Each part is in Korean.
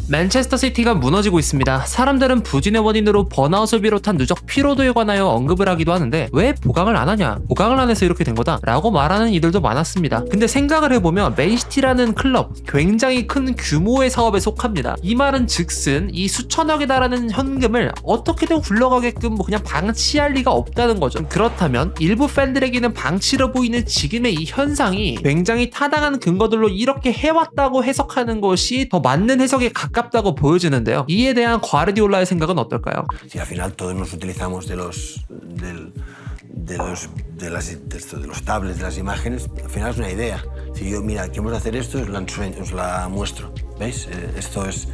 맨체스터 시티가 무너지고 있습니다. 사람들은 부진의 원인으로 번아웃을 비롯한 누적 피로도에 관하여 언급을 하기도 하는데 왜 보강을 안 하냐? 보강을 안 해서 이렇게 된 거다 라고 말하는 이들도 많았습니다. 근데 생각을 해보면 맨시티라는 클럽 굉장히 큰 규모의 사업에 속합니다. 이 말은 즉슨 이 수천억에 달하는 현금을 어떻게든 굴러가게끔 그냥 방치할 리가 없다는 거죠. 그렇다면 일부 팬들에게는 방치로 보이는 지금의 이 현상이 굉장히 타당한 근거들로 이렇게 해왔다고 해석하는 것이 더 맞는 해석에 가깝다고 보여지는데요. 이에 대한 과르디올라의 생각은 어떨까요? Si al final todos nos utilizamos de los tablets, de las imágenes, al final es una idea. Si yo, mira, queremos hacer esto, os la muestro. ¿Veis? Esto es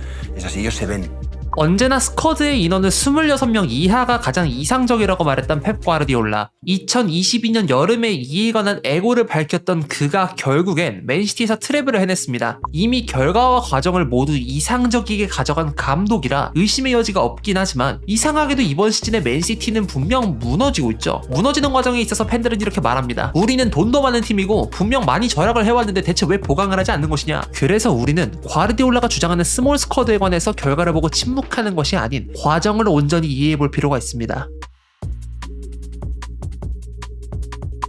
así, ellos se ven. 언제나 스쿼드의 인원은 26명 이하가 가장 이상적이라고 말했던 펩 과르디올라. 2022년 여름에 이에 관한 애고를 밝혔던 그가 결국엔 맨시티에서 트래블을 해냈습니다. 이미 결과와 과정을 모두 이상적이게 가져간 감독이라 의심의 여지가 없긴 하지만 이상하게도 이번 시즌에 맨시티는 분명 무너지고 있죠. 무너지는 과정에 있어서 팬들은 이렇게 말합니다. 우리는 돈도 많은 팀이고 분명 많이 절약을 해왔는데 대체 왜 보강을 하지 않는 것이냐. 그래서 우리는 과르디올라가 주장하는 스몰 스쿼드에 관해서 결과를 보고 침묵하는 것이 아닌 과정을 온전히 이해해볼 필요가 있습니다.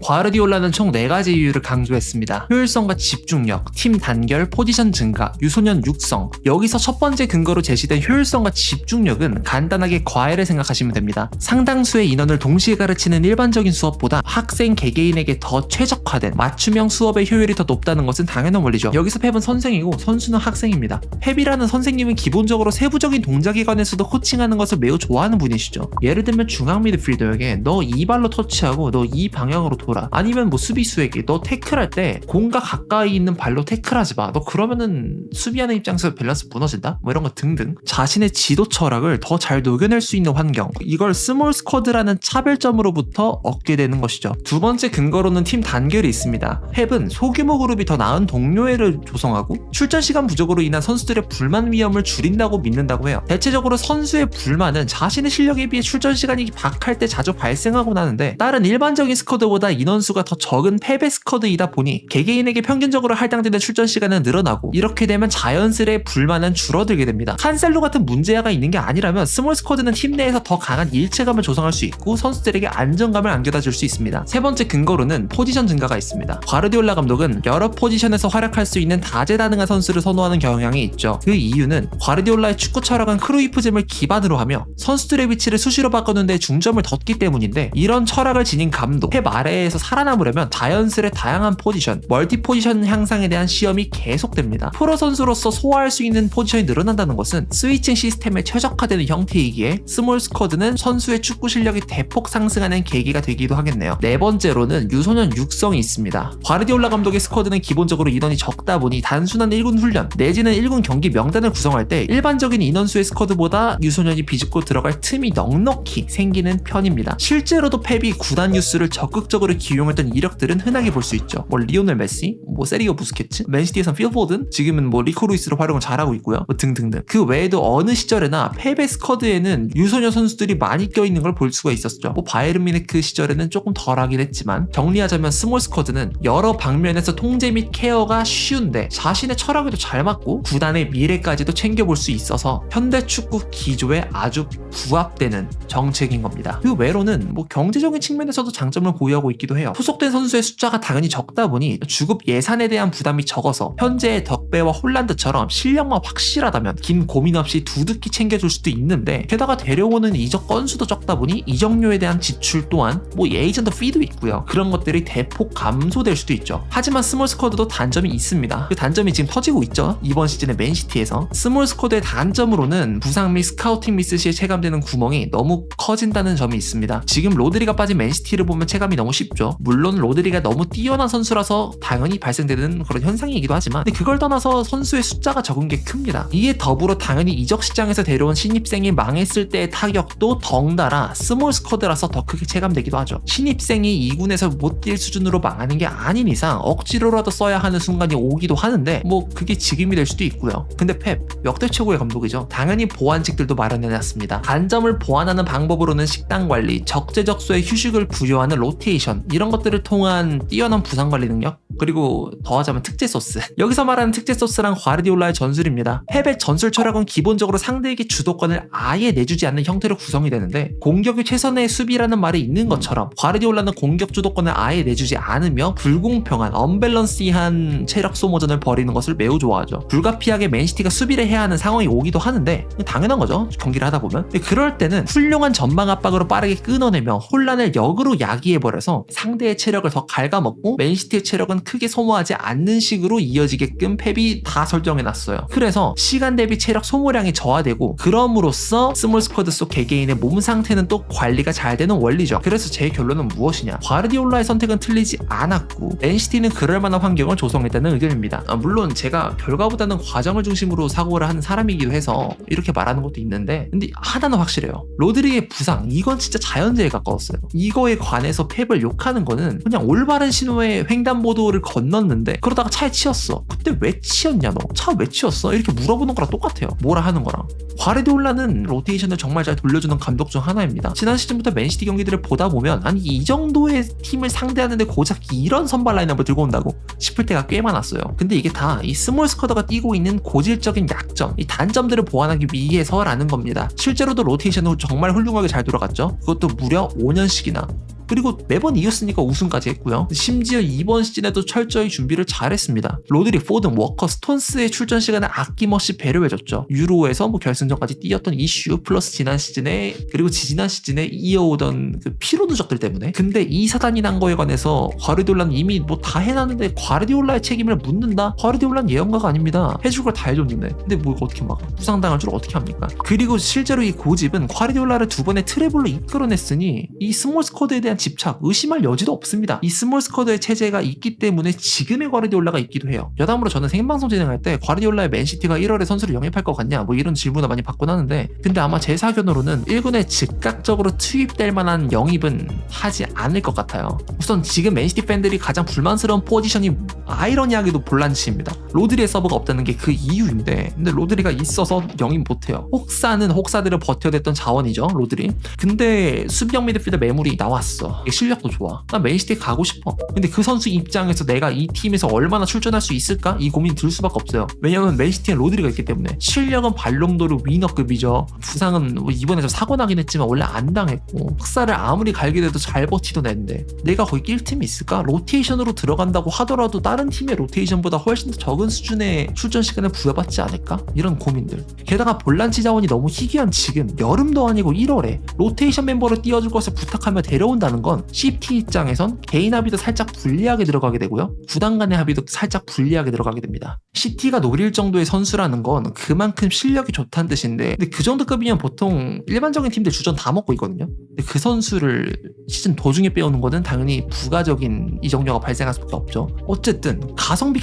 과르디올라는 총 4가지 이유를 강조했습니다. 효율성과 집중력, 팀 단결, 포지션 증가, 유소년 육성. 여기서 첫 번째 근거로 제시된 효율성과 집중력은 간단하게 과외를 생각하시면 됩니다. 상당수의 인원을 동시에 가르치는 일반적인 수업보다 학생 개개인에게 더 최적화된 맞춤형 수업의 효율이 더 높다는 것은 당연한 원리죠. 여기서 펩은 선생이고 선수는 학생입니다. 펩이라는 선생님은 기본적으로 세부적인 동작에 관해서도 코칭하는 것을 매우 좋아하는 분이시죠. 예를 들면 중앙 미드필더에게 너 이 발로 터치하고 너 이 방향으로 돌아. 아니면 뭐 수비수에게 너 태클할 때 공과 가까이 있는 발로 태클하지 마. 너 그러면은 수비하는 입장에서 밸런스 무너진다? 뭐 이런 거 등등. 자신의 지도 철학을 더 잘 녹여낼 수 있는 환경. 이걸 스몰 스쿼드라는 차별점으로부터 얻게 되는 것이죠. 두 번째 근거로는 팀 단결이 있습니다. 펩은 소규모 그룹이 더 나은 동료회를 조성하고 출전 시간 부족으로 인한 선수들의 불만 위험을 줄인다고 믿는다고 해요. 대체적으로 선수의 불만은 자신의 실력에 비해 출전 시간이 박할 때 자주 발생하고 나는데 다른 일반적인 스쿼드보다 인원수가 더 적은 펩의 스쿼드이다 보니 개개인에게 평균적으로 할당되는 출전 시간은 늘어나고 이렇게 되면 자연스레 불만은 줄어들게 됩니다. 칸셀로 같은 문제가 있는 게 아니라면 스몰 스쿼드는 팀 내에서 더 강한 일체감을 조성할 수 있고 선수들에게 안정감을 안겨다 줄 수 있습니다. 세 번째 근거로는 포지션 증가가 있습니다. 과르디올라 감독은 여러 포지션에서 활약할 수 있는 다재다능한 선수를 선호하는 경향이 있죠. 그 이유는 과르디올라의 축구 철학은 크루이프즘을 기반으로 하며 선수들의 위치를 수시로 바꾸는 데 중점을 뒀기 때문인데 이런 철학을 지닌 감독 펩 아래에서 살아남으려면 자연스레 다양한 포지션, 멀티 포지션 향상에 대한 시험이 계속됩니다. 프로 선수로서 소화할 수 있는 포지션이 늘어난다는 것은 스위칭 시스템에 최적화되는 형태이기에 스몰 스쿼드는 선수의 축구 실력이 대폭 상승하는 계기가 되기도 하겠네요. 네 번째로는 유소년 육성이 있습니다. 과르디올라 감독의 스쿼드는 기본적으로 인원이 적다 보니 단순한 1군 훈련 내지는 1군 경기 명단을 구성할 때 일반적인 인원수의 스쿼드보다 유소년이 비집고 들어갈 틈이 넉넉히 생기는 편입니다. 실제로도 펩이 구단 뉴스를 적극적으로 기용했던 이력들은 흔하게 볼 수 있죠. 뭐 리오넬 메시, 뭐 세리오 부스케츠, 맨시티에선 필 포든, 지금은 뭐 리코 루이스로 활용을 잘하고 있고요. 뭐 등등등. 그 외에도 어느 시절에나 펩의 스쿼드에는 유소년 선수들이 많이 껴있는 걸 볼 수가 있었죠. 뭐 바이에른 뮤니크 시절에는 조금 덜하긴 했지만 정리하자면 스몰 스쿼드는 여러 방면에서 통제 및 케어가 쉬운데 자신의 철학에도 잘 맞고 구단의 미래까지도 챙겨볼 수 있어서 현대 축구 기조에 아주 부합되는 정책인 겁니다. 그 외로는 뭐 경제적인 측면에서도 장점을 보유하고 있기도 해요. 소속된 선수의 숫자가 당연히 적다 보니 주급 예산에 대한 부담이 적어서 현재의 덕배와 홀란드처럼 실력만 확실하다면 긴 고민 없이 두둑히 챙겨줄 수도 있는데 게다가 데려오는 이적 건수도 적다 보니 이적료에 대한 지출 또한 뭐 에이전트 피도 있고요. 그런 것들이 대폭 감소될 수도 있죠. 하지만 스몰 스쿼드도 단점이 있습니다. 그 단점이 지금 터지고 있죠. 이번 시즌의 맨시티에서 스몰 스쿼드의 단점으로는 부상 및 스카우팅 미스 시에 체감되는 구멍이 너무 커진다는 점이 있습니다. 지금 로드리가 빠진 맨시티를 보면 체감이 너무 쉽죠. 물론 로드리가 너무 뛰어난 선수라서 당연히 발생되는 그런 현상이기도 하지만 근데 그걸 떠나서 선수의 숫자가 적은 게 큽니다. 이에 더불어 당연히 이적 시장에서 데려온 신입생이 망했을 때의 타격도 덩달아 스몰 스쿼드라서 더 크게 체감되기도 하죠. 신입생이 2군에서 못 뛸 수준으로 망하는 게 아닌 이상 억지로라도 써야 하는 순간이 오기도 하는데 뭐 그게 지금이 될 수도 있고요. 근데 펩 역대 최고의 감독이죠. 당연히 보완책들도 마련해놨습니다. 단점을 보완하는 방법으로는 식단 관리, 적재적소의 휴식을 부여하는 로테이션 이런 것들을 통한 뛰어난 부상 관리 능력 그리고 더하자면 특제 소스. 여기서 말하는 특제 세크레 소스랑 과르디올라의 전술입니다. 펩의 전술 철학은 기본적으로 상대에게 주도권을 아예 내주지 않는 형태로 구성이 되는데, 공격이 최선의 수비라는 말이 있는 것처럼 과르디올라는 공격 주도권을 아예 내주지 않으며 불공평한 언밸런시한 체력 소모전을 벌이는 것을 매우 좋아하죠. 불가피하게 맨시티가 수비를 해야 하는 상황이 오기도 하는데 당연한 거죠, 경기를 하다 보면. 그럴 때는 훌륭한 전방 압박으로 빠르게 끊어내며 혼란을 역으로 야기해버려서 상대의 체력을 더 갉아먹고 맨시티의 체력은 크게 소모하지 않는 식으로 이어지게끔 펩이 다 설정해놨어요. 그래서 시간 대비 체력 소모량이 저하되고, 그럼으로써 스몰 스쿼드 속 개개인의 몸 상태는 또 관리가 잘 되는 원리죠. 그래서 제 결론은 무엇이냐, 과르디올라의 선택은 틀리지 않았고 맨시티는 그럴 만한 환경을 조성했다는 의견입니다. 물론 제가 결과보다는 과정을 중심으로 사고를 하는 사람이기도 해서 이렇게 말하는 것도 있는데, 근데 하나는 확실해요. 로드리의 부상, 이건 진짜 자연재해에 가까웠어요. 이거에 관해서 펩을 욕하는 거는 그냥 올바른 신호에 횡단보도를 건넜는데 그러다가 차에 치였어. 그때 왜 치였냐, 너 차 왜 치였어? 이렇게 물어보는 거랑 똑같아요, 뭐라 하는 거랑. 과르디올라는 로테이션을 정말 잘 돌려주는 감독 중 하나입니다. 지난 시즌부터 맨시티 경기들을 보다 보면 아니 이 정도의 팀을 상대하는데 고작 이런 선발 라인업을 들고 온다고 싶을 때가 꽤 많았어요. 근데 이게 다 이 스몰 스쿼드가 띄고 있는 고질적인 약점, 이 단점들을 보완하기 위해서라는 겁니다. 실제로도 로테이션은 정말 훌륭하게 잘 돌아갔죠. 그것도 무려 5년씩이나. 그리고 매번 이겼으니까 우승까지 했고요. 심지어 이번 시즌에도 철저히 준비를 잘했습니다. 로드리, 포든, 워커, 스톤스의 출전 시간을 아낌없이 배려해줬죠. 유로에서 결승전까지 뛰었던 이슈 플러스 지난 시즌에, 그리고 지지난 시즌에 이어오던 그 피로 누적들 때문에. 근데 이 사단이 난 거에 관해서 과르디올라는 이미 다 해놨는데 과르디올라의 책임을 묻는다? 과르디올라는 예언가가 아닙니다. 해줄 걸 다 해줬는데. 근데 뭐 어떻게 막 부상당할 줄 어떻게 합니까? 그리고 실제로 이 고집은 과르디올라를 두 번의 트래블로 이끌어냈으니 이 스몰 스쿼드에 대한 집착, 의심할 여지도 없습니다. 이 스몰 스쿼드의 체제가 있기 때문에 지금의 과르디올라가 있기도 해요. 여담으로 저는 생방송 진행할 때 과르디올라의 맨시티가 1월에 선수를 영입할 것 같냐 뭐 이런 질문을 많이 받곤 하는데, 근데 아마 제 사견으로는 1군에 즉각적으로 투입될 만한 영입은 하지 않을 것 같아요. 우선 지금 맨시티 팬들이 가장 불만스러운 포지션이 아이러니하게도 볼란치입니다. 로드리의 서브가 없다는 게 그 이유인데, 근데 로드리가 있어서 영입 못해요. 혹사는 혹사들을 버텨냈던 자원이죠, 로드리. 근데 수비형 미드필더 매물이 나왔어. 실력도 좋아. 나 맨시티에 가고 싶어. 근데 그 선수 입장에서 내가 이 팀에서 얼마나 출전할 수 있을까? 이 고민이 들 수밖에 없어요. 왜냐면 맨시티에 로드리가 있기 때문에. 실력은 발롱도르 위너급이죠. 부상은 이번에 좀 사고 나긴 했지만 원래 안 당했고, 흑사를 아무리 갈게 돼도 잘 버티던 애인데 내가 거기 낄 팀이 있을까? 로테이션으로 들어간다고 하더라도 다른 팀의 로테이션보다 훨씬 더 적은 수준의 출전 시간을 부여받지 않을까? 이런 고민들. 게다가 볼란치 자원이 너무 희귀한 지금, 여름도 아니고 1월에 로테이션 멤버를 띄워줄 것을 부탁하며 데려온다는 건 CT 입장에선 개인 합의도 살짝 불리하게 들어가게 되고요, 구단 간의 합의도 살짝 불리하게 들어가게 됩니다. CT가 노릴 정도의 선수라는 건 그만큼 실력이 좋다는 뜻인데, 근데 그 정도 급이면 보통 일반적인 팀들 주전 다 먹고 있거든요. 근데 그 선수를 시즌 도중에 빼오는 거는 당연히 부가적인 이적료가 발생할 수밖에 없죠. 어쨌든 가성비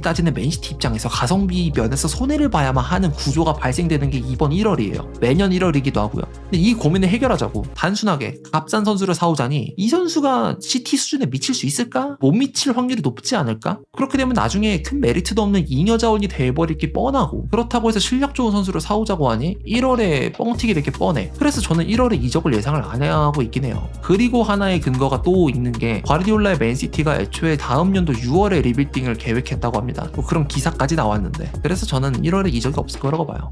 따지는 맨시티 입장에서 가성비 면에서 손해를 봐야만 하는 구조가 발생되는 게 이번 1월이에요. 매년 1월이기도 하고요. 근데 이 고민을 해결하자고 단순하게 값싼 선수를 사오자니 이 선수가 CT 수준에 미칠 수 있을까? 못 미칠 확률이 높지 않을까? 그렇게 되면 나중에 큰 메리트도 없는 잉여 자원이 돼버릴 게 뻔하고, 그렇다고 해서 실력 좋은 선수를 사오자고 하니 1월에 뻥튀기 될 게 뻔해. 그래서 저는 1월에 이적을 예상을 안 하고 있긴 해요. 그리고 하나의 근거가 또 있는 게, 과르디올라의 맨시티가 애초에 다음 연도 6월에 리빌딩을 계획했다고 합니다. 뭐 그런 기사까지 나왔는데, 그래서 저는 1월에 이적이 없을 거라고 봐요.